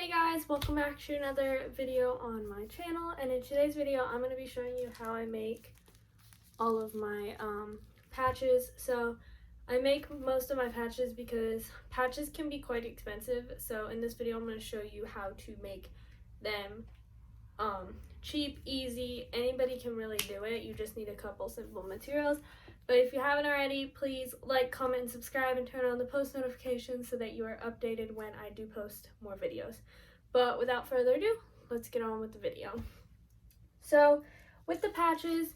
Hey guys, welcome back to another video on my channel, and in today's video I'm going to be showing you how I make all of my patches. So I make most of my patches because patches can be quite expensive, so in this video I'm going to show you how to make them cheap, easy. Anybody can really do it. You just need a couple simple materials. But if you haven't already, please like, comment, and subscribe, and turn on the post notifications so that you are updated when I do post more videos. But without further ado, let's get on with the video. So with the patches,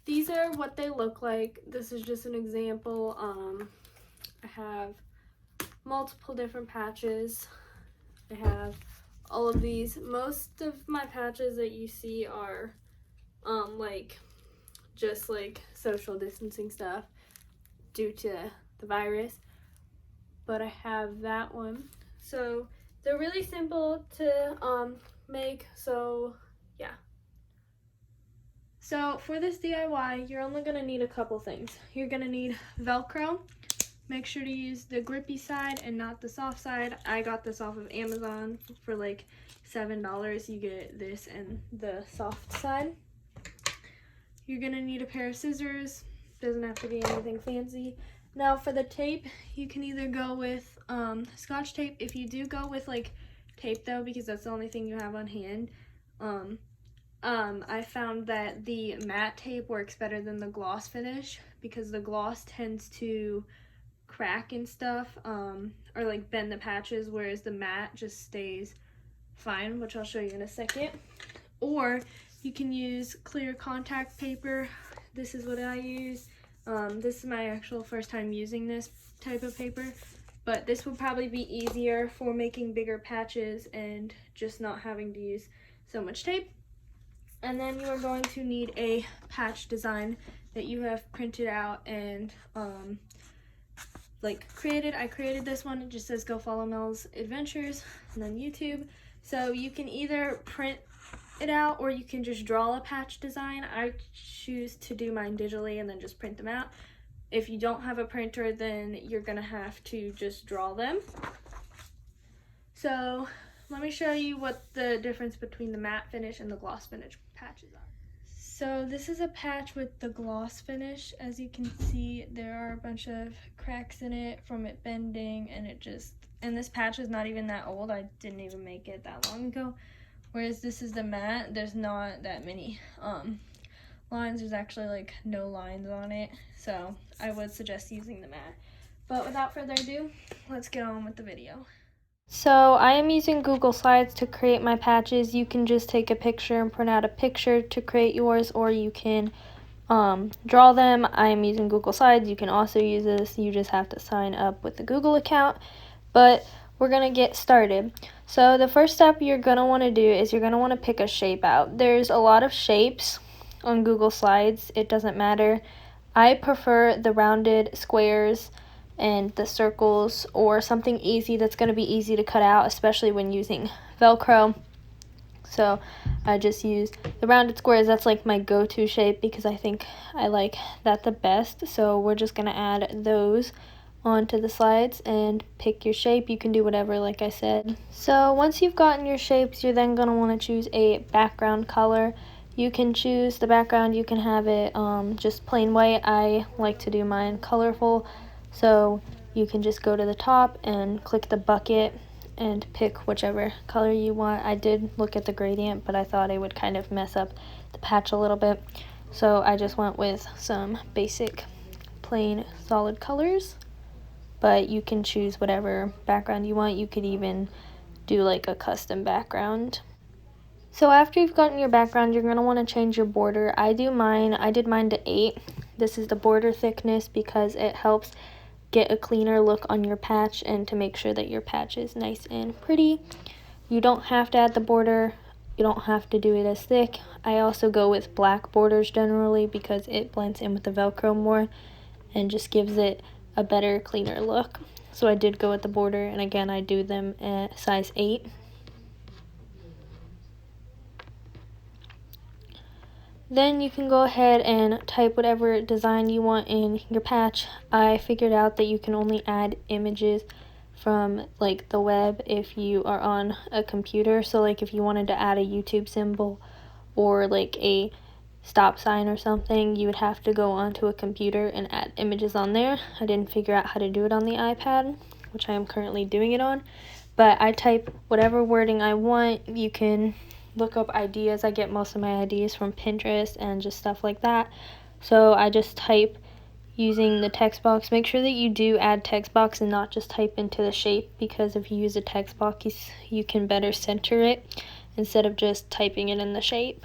these are what they look like. This is just an example. I have multiple different patches. I have all of these. Most of my patches that you see are just social distancing stuff due to the virus, but I have that one. So they're really simple to make, so yeah. So for this DIY, you're only going to need a couple things. You're going to need Velcro. Make sure to use the grippy side and not the soft side. I got this off of Amazon for like $7. You get this and the soft side. You're going to need a pair of scissors. Doesn't have to be anything fancy. Now for the tape, you can either go with Scotch tape. If you do go with tape though, because that's the only thing you have on hand, I found that the matte tape works better than the gloss finish, because the gloss tends to crack and stuff, or bend the patches, whereas the matte just stays fine, which I'll show you in a second. Or you can use clear contact paper. This is what I use. This is my actual first time using this type of paper, but this would probably be easier for making bigger patches and just not having to use so much tape. And then you are going to need a patch design that you have printed out and created. I created this one. It just says go follow Mel's adventures and then YouTube. So you can either print it out or you can just draw a patch design. I choose to do mine digitally and then just print them out. If you don't have a printer, then you're gonna have to just draw them. So let me show you what the difference between the matte finish and the gloss finish patches are. So this is a patch with the gloss finish. As you can see, there are a bunch of cracks in it from it bending, and this patch is not even that old. I didn't even make it that long ago. Whereas this is the matte, there's not that many lines. There's actually no lines on it, so I would suggest using the matte. But without further ado, let's get on with the video. So I am using Google Slides to create my patches. You can just take a picture and print out a picture to create yours, or you can draw them. I am using Google Slides. You can also use this. You just have to sign up with the Google account. But we're going to get started. So the first step you're going to want to do is you're going to want to pick a shape out. There's a lot of shapes on Google Slides. It doesn't matter. I prefer the rounded squares and the circles, or something easy that's going to be easy to cut out, especially when using Velcro. So I just use the rounded squares. That's my go-to shape because I think I like that the best. So we're just going to add those onto the slides and pick your shape. You can do whatever, like I said. So once you've gotten your shapes, you're then going to want to choose a background color. You can choose the background, you can have it just plain white. I like to do mine colorful, so you can just go to the top and click the bucket and pick whichever color you want. I did look at the gradient, but I thought it would kind of mess up the patch a little bit, so I just went with some basic plain solid colors. But you can choose whatever background you want. You could even do a custom background. So after you've gotten your background, you're going to want to change your border. I did mine to 8. This is the border thickness because it helps get a cleaner look on your patch and to make sure that your patch is nice and pretty. You don't have to add the border. You don't have to do it as thick. I also go with black borders generally because it blends in with the Velcro more and just gives it a better, cleaner look. So I did go with the border, and again, I do them at size 8. Then you can go ahead and type whatever design you want in your patch. I figured out that you can only add images from like the web if you are on a computer. So like if you wanted to add a YouTube symbol or like a stop sign or something, you would have to go onto a computer and add images on there. I didn't figure out how to do it on the iPad, which I am currently doing it on, but I type whatever wording I want. You can look up ideas. I get most of my ideas from Pinterest and just stuff like that. So I just type using the text box. Make sure that you do add text box and not just type into the shape, because if you use a text box, you can better center it instead of just typing it in the shape.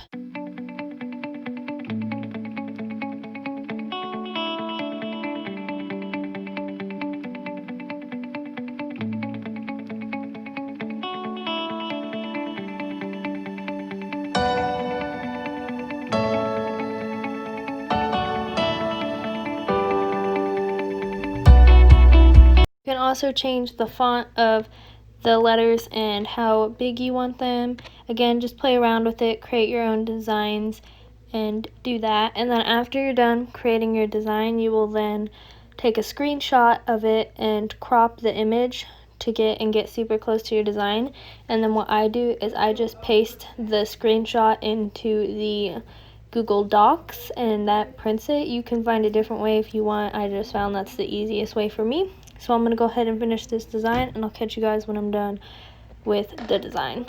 You can also change the font of the letters and how big you want them. Again, just play around with it, create your own designs, and do that. And then after you're done creating your design, you will then take a screenshot of it and crop the image to get super close to your design. And then what I do is I just paste the screenshot into the Google Docs, and that prints it. You can find a different way if you want. I just found that's the easiest way for me. So I'm going to go ahead and finish this design, and I'll catch you guys when I'm done with the design.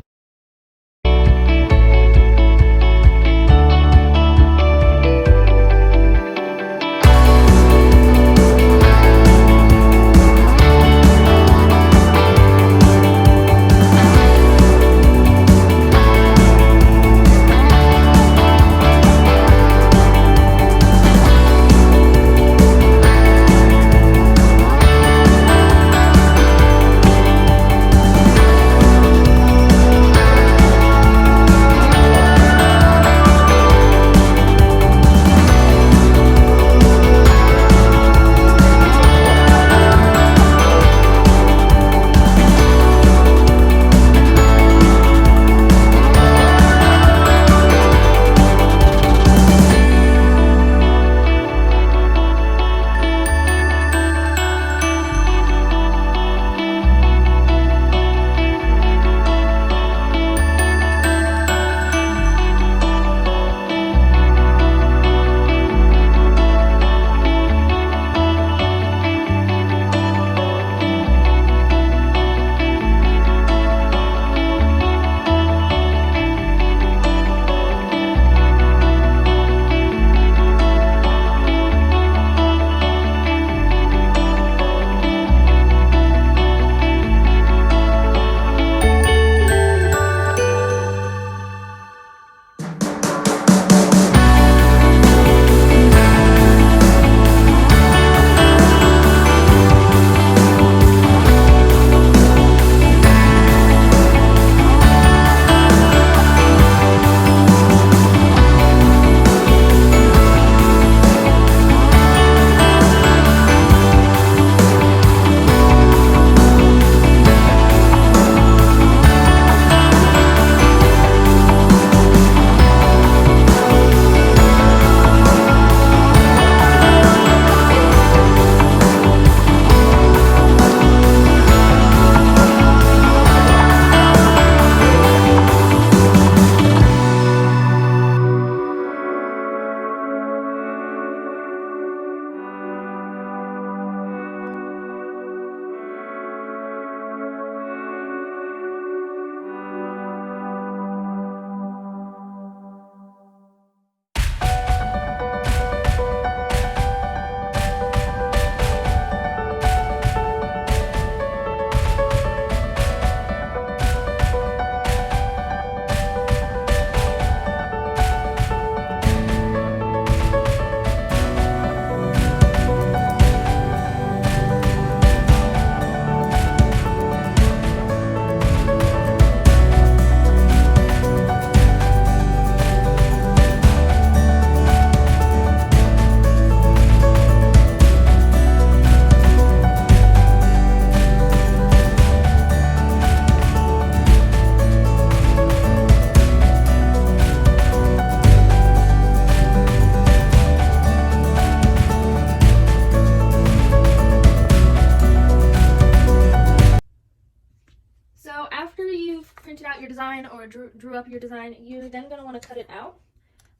So after you've printed out your design or drew up your design, you're then going to want to cut it out.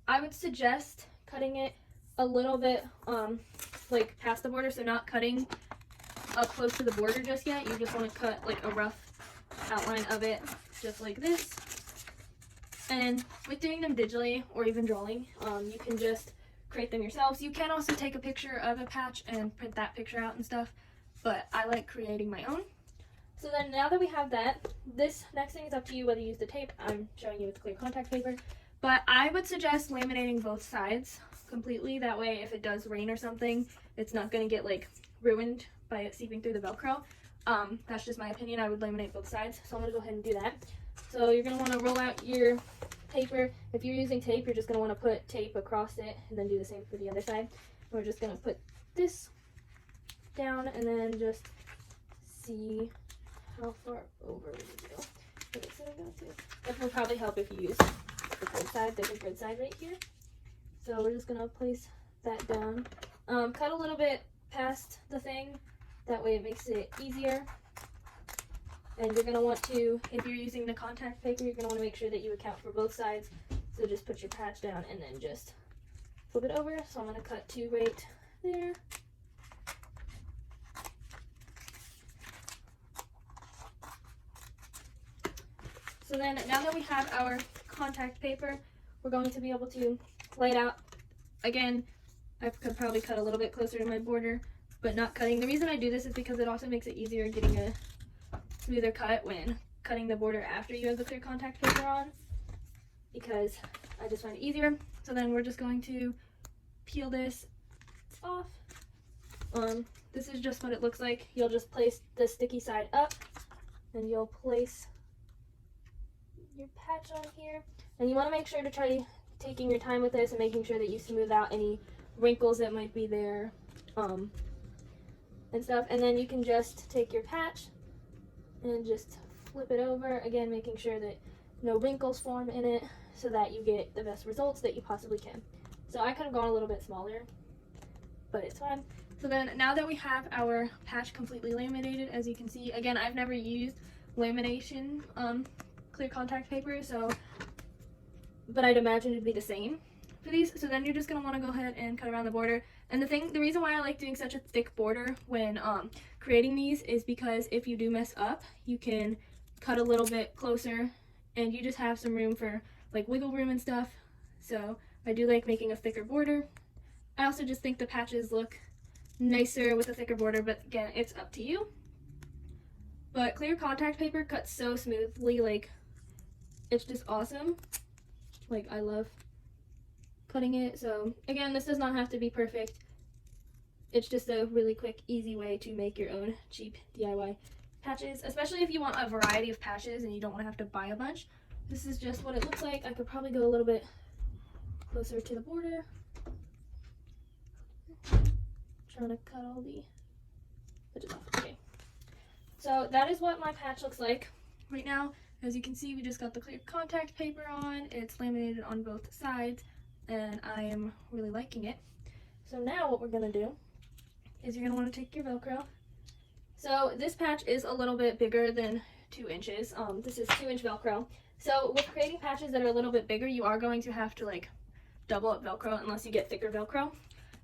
I would suggest cutting it a little bit like past the border, so not cutting up close to the border just yet. You just want to cut like a rough outline of it, just like this. And with doing them digitally or even drawing, you can just create them yourselves. You can also take a picture of a patch and print that picture out and stuff, but I like creating my own. So then now that we have that, this next thing is up to you whether you use the tape. I'm showing you with clear contact paper, but I would suggest laminating both sides completely. That way if it does rain or something, it's not going to get like ruined by it seeping through the Velcro. That's just my opinion. I would laminate both sides, so I'm going to go ahead and do that. So you're going to want to roll out your paper. If you're using tape, you're just going to want to put tape across it and then do the same for the other side. We're just going to put this down and then just see how far over we need to go. That will probably help if you use the grid side, the grid side right here. So we're just going to place that down. Cut a little bit past the thing. That way it makes it easier. And you're going to want to, if you're using the contact paper, you're going to want to make sure that you account for both sides. So just put your patch down and then just flip it over. So I'm going to cut 2 right there. So then now that we have our contact paper, we're going to be able to lay it out. Again, I could probably cut a little bit closer to my border, but not cutting. The reason I do this is because it also makes it easier getting a smoother cut when cutting the border after you have the clear contact paper on, because I just find it easier. So then we're just going to peel this off. This is just what it looks like. You'll just place the sticky side up and you'll place your patch on here, and you want to make sure to try taking your time with this and making sure that you smooth out any wrinkles that might be there and stuff. And then you can just take your patch and just flip it over, again making sure that no wrinkles form in it so that you get the best results that you possibly can. So I could have gone a little bit smaller, but it's fine. So then now that we have our patch completely laminated, as you can see, again, I've never used lamination clear contact paper, so but I'd imagine it'd be the same for these. So then you're just going to want to go ahead and cut around the border. And the reason why I like doing such a thick border when creating these is because if you do mess up, you can cut a little bit closer and you just have some room for like wiggle room and stuff. So I do like making a thicker border. I also just think the patches look nicer with a thicker border, but again, it's up to you. But clear contact paper cuts so smoothly, like it's just awesome. Like, I love cutting it. So again, this does not have to be perfect. It's just a really quick, easy way to make your own cheap DIY patches, especially if you want a variety of patches and you don't want to have to buy a bunch. This is just what it looks like. I could probably go a little bit closer to the border. Trying to cut all the edges off. Okay. So that is what my patch looks like right now. As you can see, we just got the clear contact paper on. It's laminated on both sides, and I am really liking it. So now what we're going to do is you're going to want to take your Velcro. So this patch is a little bit bigger than 2 inches. This is 2-inch Velcro. So with creating patches that are a little bit bigger, you are going to have to like double up Velcro unless you get thicker Velcro.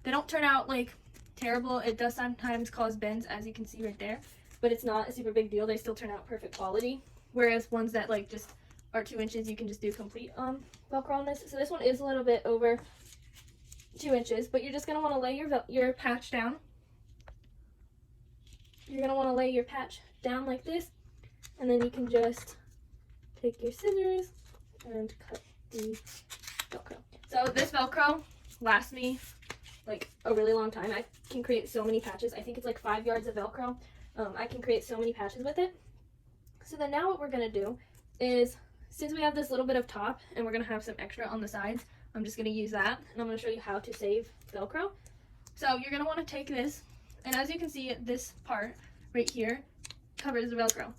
They don't turn out like terrible. It does sometimes cause bends, as you can see right there, but it's not a super big deal. They still turn out perfect quality. Whereas ones that like just are 2 inches, you can just do complete Velcro on this. So this one is a little bit over 2 inches, but you're just gonna want to lay your patch down. You're gonna want to lay your patch down like this, and then you can just take your scissors and cut the Velcro. So this Velcro lasts me like a really long time. I can create so many patches. I think it's like 5 yards of Velcro. I can create so many patches with it. So then now what we're going to do is, since we have this little bit of top and we're going to have some extra on the sides, I'm just going to use that and I'm going to show you how to save Velcro. So you're going to want to take this, and as you can see, this part right here covers the Velcro.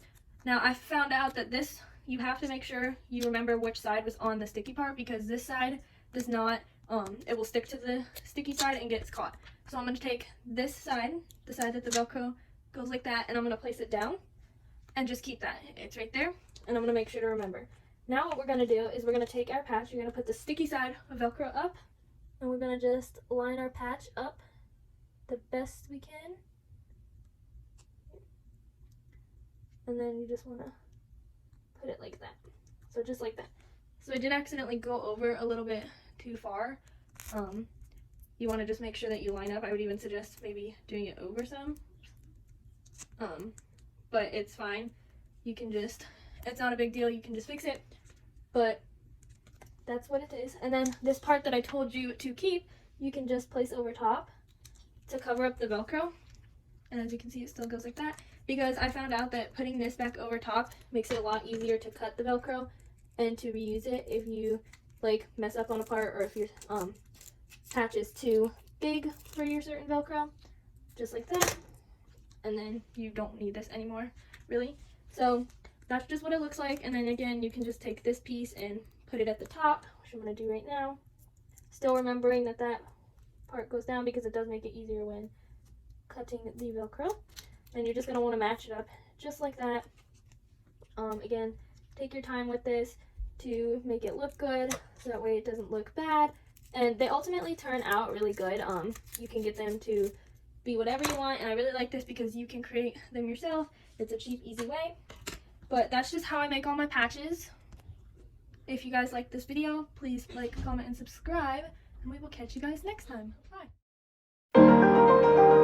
Now I found out that this, you have to make sure you remember which side was on the sticky part, because this side does not, it will stick to the sticky side and gets caught. So I'm going to take this side, the side that the Velcro goes like that, and I'm going to place it down. and just keep that. It's right there, and I'm going to make sure to remember. Now what we're going to do is we're going to take our patch, we're going to put the sticky side of Velcro up, and we're going to just line our patch up the best we can. And then you just want to put it like that. So just like that. So I did accidentally go over a little bit too far. You want to just make sure that you line up. I would even suggest maybe doing it over some. But it's fine. You can just, it's not a big deal. You can just fix it. But that's what it is. And then this part that I told you to keep, you can just place over top to cover up the Velcro. And as you can see, it still goes like that. Because I found out that putting this back over top makes it a lot easier to cut the Velcro and to reuse it if you like mess up on a part, or if your patch is too big for your certain Velcro. Just like that. And then you don't need this anymore, really. So that's just what it looks like. And then again, you can just take this piece and put it at the top, which I'm going to do right now. Still remembering that that part goes down because it does make it easier when cutting the Velcro. And you're just going to want to match it up just like that. Again, take your time with this to make it look good, so that way it doesn't look bad. And they ultimately turn out really good. You can get them to be whatever you want, and I really like this because you can create them yourself. It's a cheap, easy way. But that's just how I make all my patches. If you guys like this video, please like, comment, and subscribe, and we will catch you guys next time. Bye.